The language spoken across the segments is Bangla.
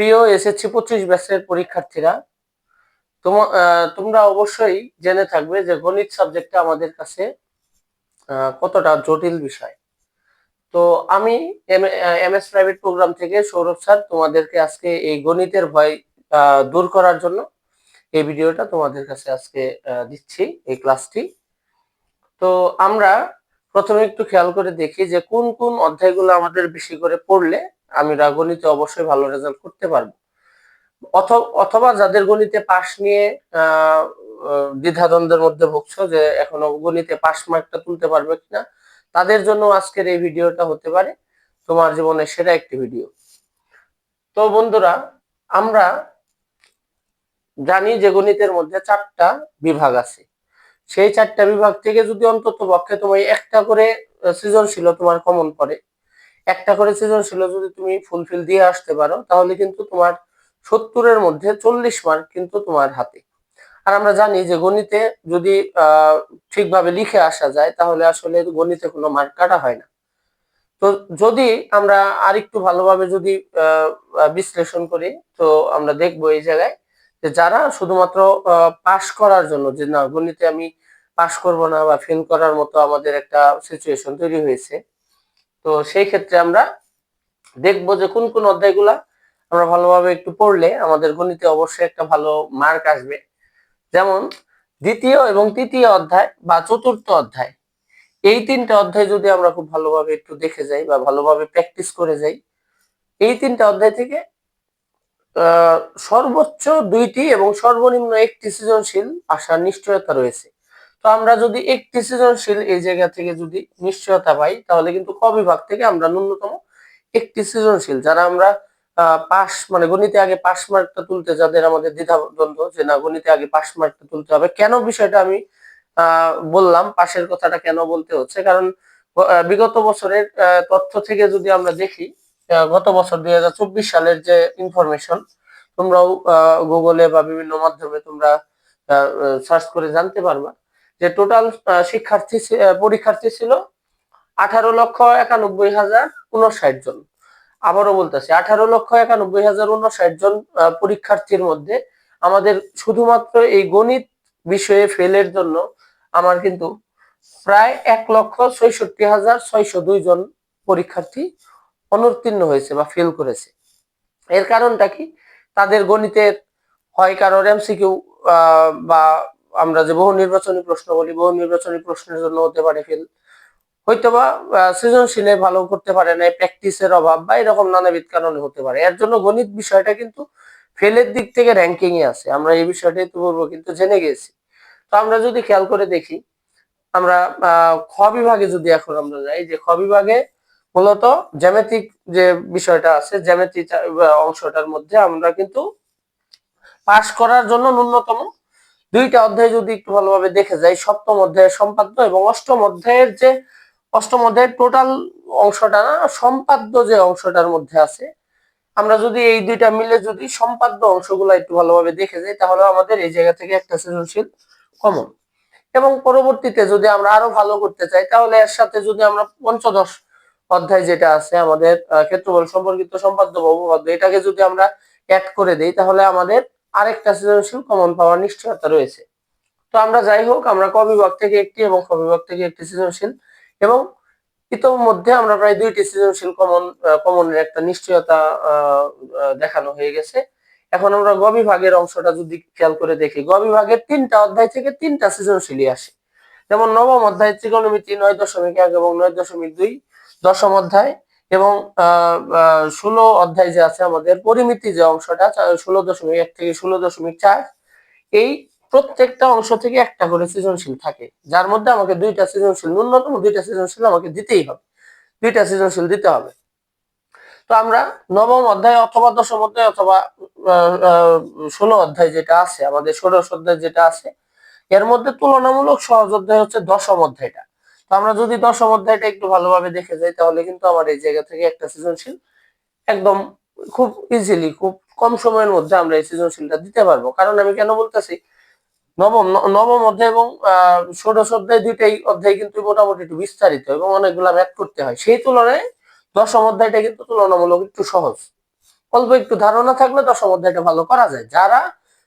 প্রিয় এসএসসি 25 ব্যাচের পরীক্ষার্থীরা, তোমরা অবশ্যই জেনে থাকবে যে গণিত সাবজেক্টটা আমাদের কাছে কতটা জটিল বিষয়। তো আমি এমএস প্রাইভেট প্রোগ্রাম থেকে সৌরভ স্যার তোমাদেরকে আজকে এই গণিতের ভয় দূর করার জন্য এই ভিডিওটা তোমাদের কাছে আজকে দিচ্ছি, এই ক্লাসটি। তো আমরা প্রথমে একটু খেয়াল করে দেখি যে কোন কোন অধ্যায়গুলো আমাদের বেশি করে পড়লে আমরা গণিতে অবশ্যই ভালো রেজাল্ট করতে পারবো, অথবা যাদের গণিতে পাশ নিয়ে দ্বিধাদ্বন্দ্বের মধ্যে ভুগছো যে এখনো গণিতে পাশ মার্কটা তুলতে পারবে কিনা, তাদের জন্য আজকের এই ভিডিওটা হতে পারে তোমার জীবনের সেরা একটি ভিডিও। তো বন্ধুরা, আমরা জানি যে গণিতের মধ্যে 4টা বিভাগ আছে। সেই 4টা বিভাগ থেকে যদি অন্তত পক্ষে তুমি একটা করে সৃজনশীল তোমার কমন পড়ে, একটা করে সৃজনশীল যদি তুমি ফুলফিল দিয়ে আসতে পারো, তাহলে কিন্তু তোমার 70-এর মধ্যে 40 মার্ক কিন্তু তোমার হাতে। আর আমরা জানি যে গণিতে যদি ঠিকভাবে লিখে আসা যায় তাহলে আসলে গণিতে কোনো মার্ক কাটা হয় না। তো যদি আমরা আরেকটু ভালোভাবে যদি বিশ্লেষণ করি, তো আমরা দেখবো এই জায়গায় যে যারা শুধুমাত্র পাশ করার জন্য, যে না গণিতে আমি পাশ করব না বা ফেল করার মতো আমাদের একটা সিচুয়েশন তৈরি হয়েছে, তো সেই ক্ষেত্রে আমরা দেখবো যে কোন কোন অধ্যায়গুলা আমরা ভালোভাবে একটু পড়লে আমাদের গণিতে অবশ্যই একটা ভালো মার্ক আসবে। যেমন দ্বিতীয় এবং তৃতীয় অধ্যায় বা চতুর্থ অধ্যায়, এই 3টা অধ্যায় যদি আমরা খুব ভালোভাবে একটু দেখে যাই বা ভালোভাবে প্র্যাকটিস করে যাই, এই 3টা অধ্যায় থেকে সর্বোচ্চ 2টি এবং সর্বনিম্ন 1টি সৃজনশীল আসার নিশ্চয়তা রয়েছে। তো আমরা যদি একটি সৃজনশীল এই জায়গা থেকে যদি নিশ্চয়তা পাই, তাহলে কিন্তু ক বিভাগ থেকে আমরা ন্যূনতম একটি সৃজনশীল, যারা আমরা পাস মানে গণিতে আগে পাস মার্কটা তুলতে, যাদের আমাদের দ্বিধাদ্বন্দ্ব যে না গণিতে আগে পাস মার্কটা তুলতে হবে, কেন বিষয়টা আমি বললাম পাশের কথাটা কেন বলতে হচ্ছে, কারণ বিগত বছরের তথ্য থেকে যদি আমরা দেখি, গত বছর 2024 সালের যে ইনফরমেশন, তোমরাও গুগলে বা বিভিন্ন মাধ্যমে তোমরা সার্চ করে জানতে পারবা যে টোটাল পরীক্ষার্থী ছিল 18,91,059 জন। আবারও বলতেছি, 18,91,059 জন পরীক্ষার্থীর মধ্যে আমাদের শুধুমাত্র এই গণিত বিষয়ে ফেলের জন্য আমার কিন্তু প্রায় 1,66,602 জন পরীক্ষার্থী অনুত্তীর্ণ হয়েছে বা ফেল করেছে। এর কারণটা কি? তাদের গণিতের হয় কারোর এমসিকিউ বা আমরা যে বহু নির্বাচনী প্রশ্ন বলি, বহু নির্বাচনী প্রশ্নের জন্য হতে পারে ফেল, হয়তোবা সৃজনশীলে ভালো করতে পারে না, প্র্যাকটিসের অভাব বা এরকম নানাবিধ কারণে হতে পারে। এর জন্য গণিত বিষয়টা কিন্তু ফেলের দিক থেকে র্যাঙ্কিং এ আছে, আমরা এই বিষয়টা পূর্ব কিন্তু জেনে গেছি। তো আমরা যদি খেয়াল করে দেখি, আমরা খ বিভাগে যদি এখন আমরা যাই, যে খ বিভাগে মূলত জ্যামিতিক যে বিষয়টা আছে, জ্যামিতি অংশটার মধ্যে আমরা কিন্তু পাস করার জন্য ন্যূনতম 2টা অধ্যায় যদি একটু ভালোভাবে দেখে যাই, সপ্তম অধ্যায়ের সম্পাদ্য এবং অষ্টম অধ্যায়ের টোটাল অংশটা না, সম্পাদ্য যে অংশটার মধ্যে আছে, আমরা যদি এই 2টা মিলে যদি সম্পাদ্য অংশগুলো একটু ভালোভাবে দেখে যাই, তাহলে আমাদের এই জায়গা থেকে একটা সৃজনশীল কমন। এবং পরবর্তীতে যদি আমরা আরো ভালো করতে চাই, তাহলে এর সাথে যদি আমরা পঞ্চদশ অধ্যায় যেটা আছে আমাদের ক্ষেত্রফল সম্পর্কিত সম্পাদ্য বা উপপাদ্য, এটাকে যদি আমরা অ্যাড করে দেই, তাহলে আমাদের আরেকটা সৃজনশীল কমন পাওয়ার নিশ্চয়তা রয়েছে। তো আমরা যাই হোক, আমরা ক বিভাগ থেকে একটি এবং খ বিভাগ থেকে একটি সৃজনশীল, এবং ইতোমধ্যে আমরা প্রায় 2টি সৃজনশীল কমনের একটা নিশ্চয়তা দেখানো হয়ে গেছে। এখন আমরা গ বিভাগের অংশটা যদি খেয়াল করে দেখি, গ বিভাগের 3টা অধ্যায় থেকে 3টা সৃজনশীলই আসে। যেমন নবম অধ্যায় ত্রিকোণমিতি 9.1 এবং 9.2, দশম অধ্যায় এবং 16 অধ্যায় যে আছে আমাদের পরিমিতি যে অংশটা 16.1 থেকে 16.4, এই প্রত্যেকটা অংশ থেকে একটা করে সৃজনশীল থাকে, যার মধ্যে আমাকে 2টা সৃজনশীল, ন্যূনতম 2টা সৃজনশীল আমাকে দিতেই হবে, 2টা সৃজনশীল দিতে হবে। তো আমরা নবম অধ্যায় অথবা দশম অধ্যায় অথবা 16 অধ্যায় যেটা আছে, আমাদের ষোড়শ অধ্যায় যেটা আছে, এর মধ্যে তুলনামূলক সহজ অধ্যায় হচ্ছে দশম অধ্যায়টা। তো আমরা যদি দশম অধ্যায়টা একটু ভালোভাবে দেখে যাই, তাহলে কিন্তু আমার এই জায়গা থেকে একটা সৃজনশীল একদম খুব ইজিলি, খুব কম সময়ের মধ্যে আমরা এই সৃজনশীলটা দিতে পারবো। কারণ আমি কেন বলতেছি, নবম অধ্যায় এবং ষোড়শ অধ্যায়, 2টাই অধ্যায় কিন্তু মোটামুটি একটু বিস্তারিত এবং অনেকগুলো ম্যাথ করতে হয়, সেই তুলনায় দশম অধ্যায়টা কিন্তু তুলনামূলক একটু সহজ। অল্প একটু ধারণা থাকলে দশম অধ্যায়টা ভালো করা যায়। যারা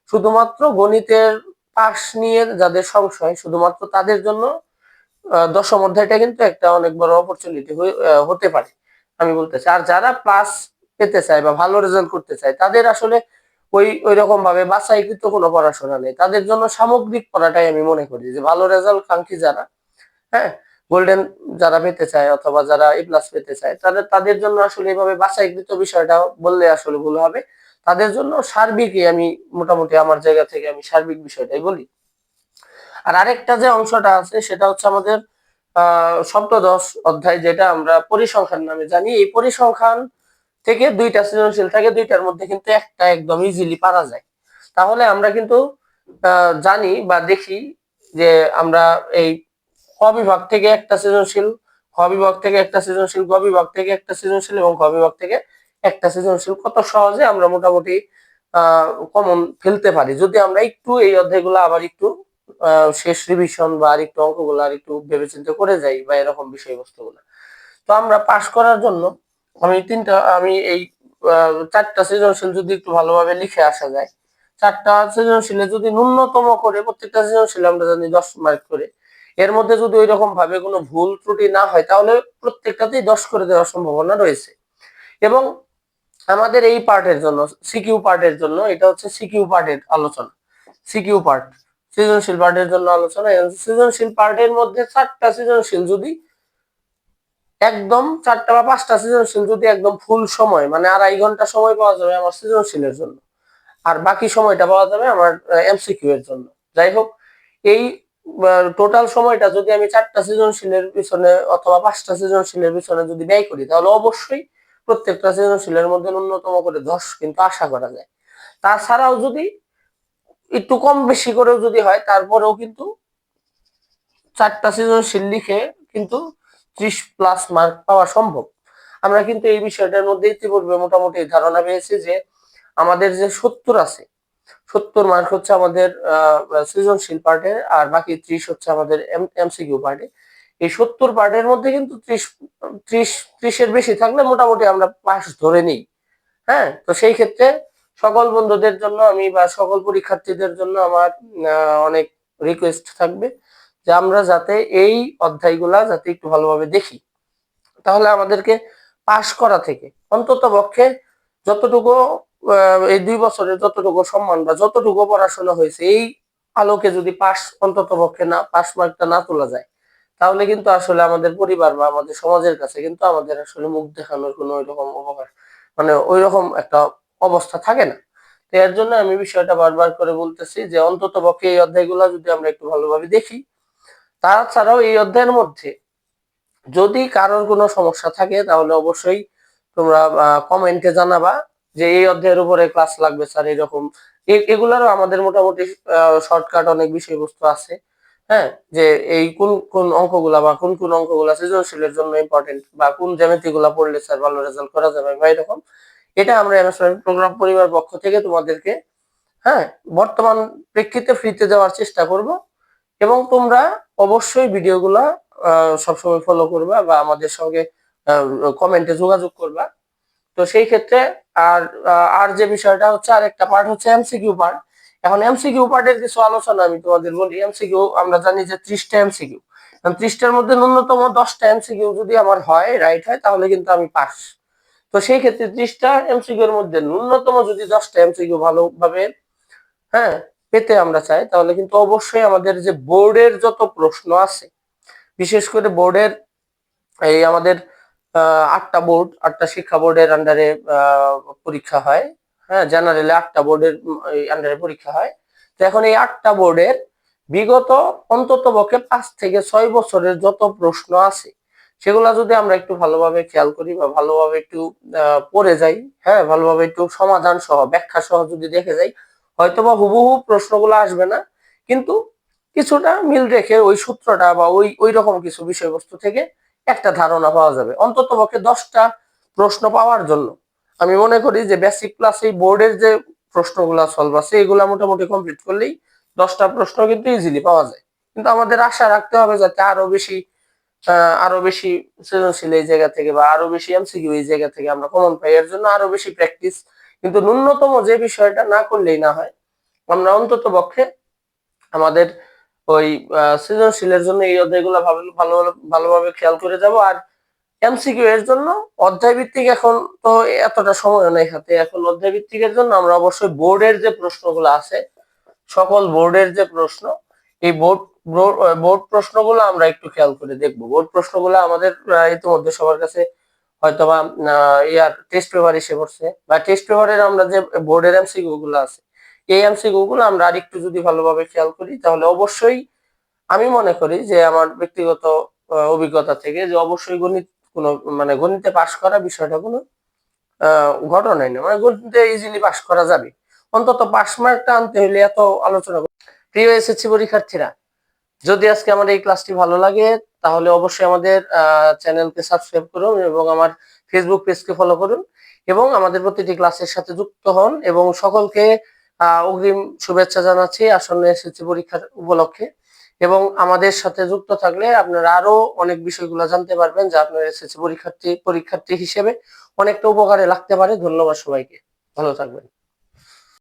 শুধুমাত্র গণিতের পাশ নিয়ে যাদের সংশয়, শুধুমাত্র তাদের জন্য দশম অধ্যায়টা কিন্তু একটা অনেক বড় অপরচুনিটি হতে পারে আমি বলতেছি। আর যারা প্লাস পেতে চায় বা ভালো রেজাল্ট করতে চায়, তাদের আসলে ওই রকম ভাবে বাছাইকৃত কোনো পড়াশোনা নেই। তাদের জন্য সামগ্রিক পড়াটাই আমি মনে করি যে ভালো রেজাল্ট কাঙ্ক্ষী যারা, হ্যাঁ, গোল্ডেন যারা পেতে চায় অথবা যারা এ প্লাস পেতে চায়, তাদের জন্য আসলে এইভাবে বাছাইকৃত বিষয়টা বললে আসলে ভুল হবে। তাদের জন্য সার্বিকই আমি মোটামুটি আমার জায়গা থেকে আমি সার্বিক বিষয়টাই বলি। আর আরেকটা যে অংশটা আছে সেটা হচ্ছে আমাদের সপ্তদশ অধ্যায়, যেটা আমরা পরিসংখ্যান নামে জানি। এই পরিসংখ্যান থেকে দুইটা সৃজনশীল থাকে, দুইটার মধ্যে কিন্তু একটা একদম ইজিলি পারা যায়। তাহলে আমরা কিন্তু জানি বা দেখি যে আমরা এই ক বিভাগ থেকে একটা সৃজনশীল, খ বিভাগ থেকে একটা সৃজনশীল, গ বিভাগ থেকে একটা সৃজনশীল এবং খ বিভাগ থেকে একটা সৃজনশীল কত সহজে আমরা মোটামুটি কমন ফেলতে পারি, যদি আমরা একটু এই অধ্যায়গুলো আবার একটু শেষ রিভিশন বা আর একটু অঙ্কগুলো আর একটু ভেবেচিন্তে করে যাই বা এরকম বিষয়বস্তুগুলো। তো আমরা পাশ করার জন্য আমি এই চারটা সৃজনশীল যদি একটু ভালোভাবে লিখে আসা যায়, চারটা সৃজনশীলে যদি ন্যূনতম করে প্রত্যেকটা সৃজনশীলে আমরা জানি 10 মার্ক করে, এর মধ্যে যদি ওই রকম ভাবে কোনো ভুল ত্রুটি না হয় তাহলে প্রত্যেকটাতেই 10 করে দেওয়ার সম্ভাবনা রয়েছে। এবং আমাদের এই পার্টের জন্য, সিকিউ পার্টের জন্য, এটা হচ্ছে সিকিউ পার্টের আলোচনা। সিকিউ পার্ট সৃজনশীল পার্টের জন্য আলোচনা। সৃজনশীল পার্টের মধ্যে চারটা সৃজনশীল যদি একদম, চারটা বা পাঁচটা সৃজনশীল যদি একদম ফুল সময় মানে 2.5 ঘন্টা সময় পাওয়া যাবে আমার সৃজনশীলের জন্য, আর বাকি সময়টা পাওয়া যাবে আমার এমসিকিউ এর জন্য। যাই হোক, এই টোটাল সময়টা যদি আমি চারটা সৃজনশীলের পিছনে অথবা পাঁচটা সৃজনশীলের পিছনে যদি ব্যয় করি, তাহলে অবশ্যই প্রত্যেকটা সৃজনশীলের মধ্যে ন্যূনতম করে 10 কিন্তু আশা করা যায়। তাছাড়াও যদি একটু কম বেশি করেও যদি হয়, তারপরেও কিন্তু চারটা সৃজনশীল লিখে কিন্তু 30+ মার্ক পাওয়া সম্ভব। আমরা কিন্তু এই বিষয়টার মধ্যে ইতিপূর্বে মোটামুটি ধারণা পেয়েছি যে আমাদের যে 70 আছে, 70 মার্ক হচ্ছে আমাদের সৃজনশীল পার্টে, আর বাকি 30 হচ্ছে আমাদের এমসিকিউ পার্টে। এই 70 পার্টের মধ্যে কিন্তু 30 এর বেশি থাকলে মোটামুটি আমরা পাস ধরে নিই। হ্যাঁ, তো সেই ক্ষেত্রে সকল বন্ধুদের জন্য আমি বা সকল পরীক্ষার্থীদের জন্য আমার অনেক রিকোয়েস্ট থাকবে যে আমরা যাতে এই অধ্যায়গুলা যাতে একটু ভালোভাবে দেখি, তাহলে আমাদেরকে পাশ করা থেকে অন্তত পক্ষে যতটুকু এই 2 বছরের যতটুকু সম্মান বা যতটুকু পড়াশোনা হয়েছে, এই আলোকে যদি পাশ অন্তত পক্ষে না পাশ মার্কটা না তোলা যায়, তাহলে কিন্তু আসলে আমাদের পরিবার বা আমাদের সমাজের কাছে কিন্তু আমাদের আসলে মুখ দেখানোর কোনো ওইরকম অবকাশ মানে ওইরকম একটা অবস্থা থাকে না। তো এর জন্য আমি বিষয়টা বারবার করে বলতেছি যে অন্তত পক্ষে এই অধ্যায়গুলো যদি আমরা একটু ভালোভাবে দেখি। তাছাড়াও এই অধ্যায়ের মধ্যে যদি কারোর কোনো সমস্যা থাকে তাহলে অবশ্যই তোমরা কমেন্টে জানাবা যে এই অধ্যায়ের উপরে ক্লাস লাগবে স্যার, এরকম এগুলারও আমাদের মোটামুটি শর্টকাট অনেক বিষয়বস্তু আছে। হ্যাঁ, যে এই কোন কোন অঙ্কগুলা বা কোন কোন অঙ্কগুলা সৃজনশীলের জন্য ইম্পর্টেন্ট বা কোন জ্যামিতি গুলা পড়লে স্যার ভালো রেজাল্ট করা যাবে বা এরকম, এটা আমরা এমএসএম প্রোগ্রাম পরিবার পক্ষ থেকে তোমাদেরকে, হ্যাঁ, বর্তমান প্রেক্ষিতে ফ্রিতে দেওয়ার চেষ্টা করব। এবং তোমরা অবশ্যই ভিডিওগুলা সবসময় ফলো করবা বা আমাদের সঙ্গে কমেন্টে যোগাযোগ করবা। তো সেই ক্ষেত্রে আর আর যে বিষয়টা হচ্ছে, আরেকটা পার্ট হচ্ছে এমসিকিউ পার্ট। এখন এমসিকিউ পার্টের কিছু আলোচনা আমি তোমাদের বলি। এমসিকিউ আমরা জানি যে 30টা এমসিকিউ, 30টার মধ্যে ন্যূনতম 10টা এমসিকিউ যদি আমার হয়, রাইট হয়, তাহলে কিন্তু আমি পাস। তো সেই ক্ষেত্রে 30টা এমসিকিউ এর মধ্যে ন্যূনতম যদি 10টা এমসিকিউ ভালোভাবে, হ্যাঁ, পেতে আমরা চাই, তাহলে কিন্তু অবশ্যই আমাদের যে বোর্ডের যত প্রশ্ন আছে, বিশেষ করে বোর্ডের এই আমাদের 8টা বোর্ড, 8টা শিক্ষা বোর্ডের আন্ডারে পরীক্ষা হয়। হ্যাঁ, জেনারেলি 8টা বোর্ডের আন্ডারে পরীক্ষা হয়। তো এখন এই 8টা বোর্ডের বিগত অন্তত পক্ষে 5 থেকে 6 বছরের যত প্রশ্ন আছে, সেগুলা যদি আমরা একটু ভালোভাবে খেয়াল করি বা ভালোভাবে একটু পড়ে যাই, হ্যাঁ, ভালোভাবে একটু সমাধান সহ ব্যাখ্যা সহ যদি দেখে যাই, হয়তোবা হুবহু প্রশ্নগুলো আসবে না, কিন্তু কিছুটা মিল রেখে ওই সূত্রটা বা ওই রকম কিছু বিষয়বস্তু থেকে একটা ধারণা পাওয়া যাবে। অন্তত পক্ষে 10টা প্রশ্ন পাওয়ার জন্য আমি মনে করি যে বেসিক ক্লাস এই বোর্ডের যে প্রশ্নগুলা সলভ আছে এগুলা মোটামুটি কমপ্লিট করলেই 10টা প্রশ্ন কিন্তু ইজিলি পাওয়া যায়। কিন্তু আমাদের আশা রাখতে হবে যাতে আরো বেশি আরো বেশি সৃজনশীল এই জায়গা থেকে বা আরো বেশি এমসিকিউ এই জায়গা থেকে আমরা কমন পাই, এর জন্য আরো বেশি প্র্যাকটিস। কিন্তু ন্যূনতম যে বিষয়টা না করলেই না হয়, আমরা অন্তত পক্ষে আমাদের ওই সৃজনশীলের জন্য এই অধ্যায়গুলো ভালোভাবে খেয়াল করে যাব। আর এমসিকিউ এর জন্য অধ্যায় ভিত্তিক এখন তো এতটা সময় নেই হাতে, এখন অধ্যায় ভিত্তিকের জন্য আমরা অবশ্যই বোর্ডের যে প্রশ্নগুলো আছে, সকল বোর্ডের যে প্রশ্ন, এই বোর্ড প্রশ্নগুলো আমরা একটু খেয়াল করে দেখবো। বোর্ড প্রশ্নগুলো আমাদের ইতিমধ্যে সবার কাছে হয়তোবা ইয়ার টেস্ট পেপার এসে পড়ছে, বা টেস্ট পেপারের আমরা যে বোর্ডের এমসিকিউ গুলো আছে, এই এমসিকিউ গুলো আমরা আরেকটু যদি ভালোভাবে খেয়াল করি, তাহলে অবশ্যই আমি মনে করি যে আমার ব্যক্তিগত অভিজ্ঞতা থেকে যে অবশ্যই গণিত কোনো মানে গণিতে পাশ করা বিষয়টা কোনো ঘটনাই না, মানে গণিতে ইজিলি পাশ করা যাবে। অন্তত পাস মার্কটা আনতে হলে এত আলোচনা। প্রিয় এসএসসি পরীক্ষার্থীরা, যদি আজকে আমার এই ক্লাসটি ভালো লাগে, তাহলে অবশ্যই আমাদের চ্যানেলকে সাবস্ক্রাইব করুন এবং আমার ফেসবুক পেজকে ফলো করুন এবং আমাদের প্রতিটি ক্লাসের সাথে যুক্ত হন। এবং সকলকে অগ্রিম শুভেচ্ছা জানাচ্ছি আসন্ন এসএসসি পরীক্ষার উপলক্ষে। এবং আমাদের সাথে যুক্ত থাকলে আপনারা আরো অনেক বিষয়গুলো জানতে পারবেন, যা আপনার এসএসসি পরীক্ষার্থী হিসেবে অনেকটা উপকারে লাগতে পারে। ধন্যবাদ সবাইকে, ভালো থাকবেন।